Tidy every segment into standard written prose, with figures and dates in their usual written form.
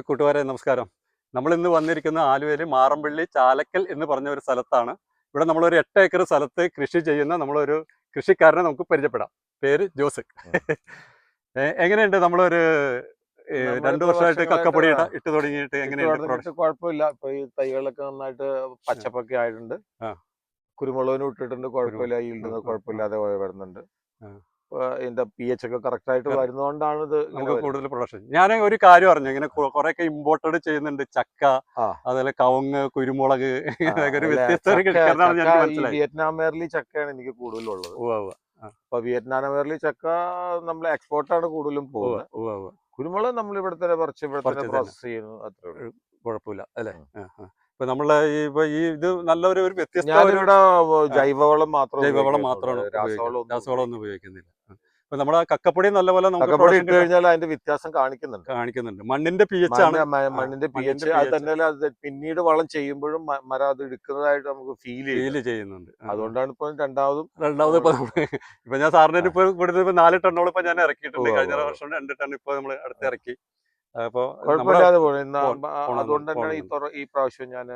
കൂട്ടുകാരെ നമസ്കാരം. നമ്മൾ ഇന്ന് വന്നിരിക്കുന്ന ആലുവയിൽ മാറമ്പള്ളി ചാലക്കൽ എന്ന് പറഞ്ഞ ഒരു സ്ഥലത്താണ്. ഇവിടെ നമ്മളൊരു 8 ഏക്കർ സ്ഥലത്ത് കൃഷി ചെയ്യുന്ന നമ്മളൊരു കൃഷിക്കാരനെ നമുക്ക് പരിചയപ്പെടാം. പേര് ജോസ്. എങ്ങനെയുണ്ട് നമ്മളൊരു 2 വർഷമായിട്ട് കക്കപ്പൊടി ഇട്ട് തുടങ്ങിയിട്ട് എങ്ങനെയുണ്ട്? കുഴപ്പമില്ല. ഇപ്പൊ ഈ തൈകളൊക്കെ നന്നായിട്ട് പച്ചപ്പൊക്കെ ആയിട്ടുണ്ട്. കുരുമുളകിനും ഇട്ടിട്ടുണ്ട്, കുഴപ്പമില്ല. ഈൽഡ് കുഴപ്പമില്ലാതെ വരുന്നുണ്ട്. ഇതിന്റെ pH ഒക്കെ കറക്റ്റ് ആയിട്ട് വരുന്നതുകൊണ്ടാണ് ഇത് നമുക്ക് കൂടുതൽ പ്രൊഡക്ഷൻ. ഞാൻ ഒരു കാര്യം അറിഞ്ഞു, ഇങ്ങനെ കുറെയൊക്കെ ഇമ്പോർട്ടഡ് ചെയ്യുന്നുണ്ട്. ചക്ക, അതുപോലെ കവുങ്ങ്, കുരുമുളക്, ഒരു വ്യത്യസ്ത വിയറ്റ്നാം മേർലി ചക്കയാണ് എനിക്ക് കൂടുതലുള്ളത്. അപ്പൊ വിയറ്റ്നാം മേർലി ചക്ക നമ്മൾ എക്സ്പോർട്ടാണ് കൂടുതലും പോകുന്നത്. കുരുമുളക് നമ്മൾ ഇവിടെ തന്നെ പ്രോസസ് ചെയ്യുന്നു, അത്രേ ഉള്ളൂ. കുഴപ്പമില്ല അല്ലേ? ഇപ്പൊ നമ്മളെ ഈ ഇത് നല്ലൊരു വ്യത്യസ്ത ജൈവവളം മാത്രമാണ്, രാസവളം ഒന്നും ഉപയോഗിക്കുന്നില്ല. ഇപ്പൊ നമ്മുടെ കക്കപ്പൊടി നല്ലപോലെ കക്കപ്പൊടി ഇട്ട് കഴിഞ്ഞാൽ അതിന്റെ വ്യത്യാസം കാണിക്കുന്നുണ്ട്. മണ്ണിന്റെ pH ആണ്. മണ്ണിന്റെ pH അത് തന്നെ പിന്നീട് വളം ചെയ്യുമ്പോഴും മരം അത് എടുക്കുന്നതായിട്ട് നമുക്ക് ഫീൽ ചെയ്യുന്നുണ്ട്. അതുകൊണ്ടാണ് ഇപ്പൊ രണ്ടാമത് ഇപ്പൊ ഞാൻ സാറിന് ഇപ്പൊ ഇവിടുത്തെ 4 ടണ്ണോളം ഇപ്പൊ ഞാൻ ഇറക്കിയിട്ടുണ്ട്. കഴിഞ്ഞ വർഷം 2 ടൺ ഇപ്പൊ നമ്മൾ അടുത്ത് ഇറക്കി. അപ്പൊ കുഴപ്പമില്ലാതെ പോകും. അതുകൊണ്ട് തന്നെയാണ് ഈ പ്രാവശ്യം ഞാൻ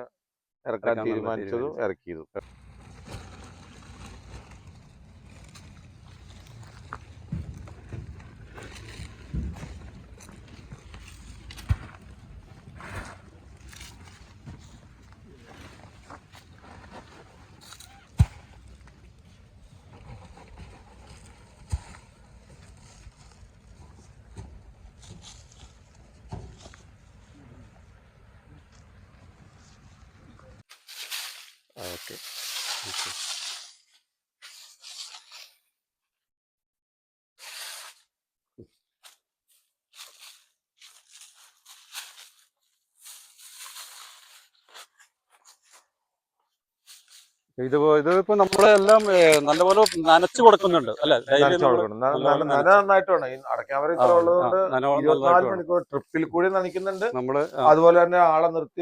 ഇറക്കാൻ തീരുമാനിച്ചതും ഇറക്കിയതും. ഓക്കെ. ഇതിപ്പോ നമ്മളെല്ലാം നല്ലപോലെ നനച്ചു കൊടുക്കുന്നുണ്ട് അല്ലെ? നന്നായിട്ട് വേണം. അടയ്ക്കാമര ഉള്ളതുകൊണ്ട് 24 മണിക്കൂർ ട്രിപ്പിൽ കൂടി നനയ്ക്കുന്നുണ്ട്. അതുപോലെ തന്നെ ആളെ നിർത്തി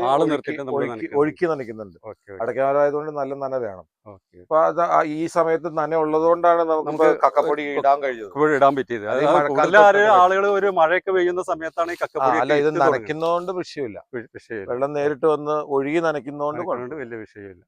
ഒഴുക്കി നനയ്ക്കുന്നുണ്ട്. അടയ്ക്കാമര ആയതുകൊണ്ട് നല്ല നന വേണം. അപ്പൊ അത് ഈ സമയത്ത് നന ഉള്ളതുകൊണ്ടാണ് നമുക്ക് കക്കപ്പൊടി ഇടാൻ പറ്റിയത്. ആളുകൾ ഒരു മഴയൊക്കെ പെയ്യുന്ന സമയത്താണ് ഈ കക്കപ്പൊടി. അല്ല, ഇത് നനയ്ക്കുന്നതുകൊണ്ട് വിഷയമില്ല. വെള്ളം നേരിട്ട് വന്ന് ഒഴുകി നനയ്ക്കുന്നതുകൊണ്ട് വലിയ വിഷയമില്ല.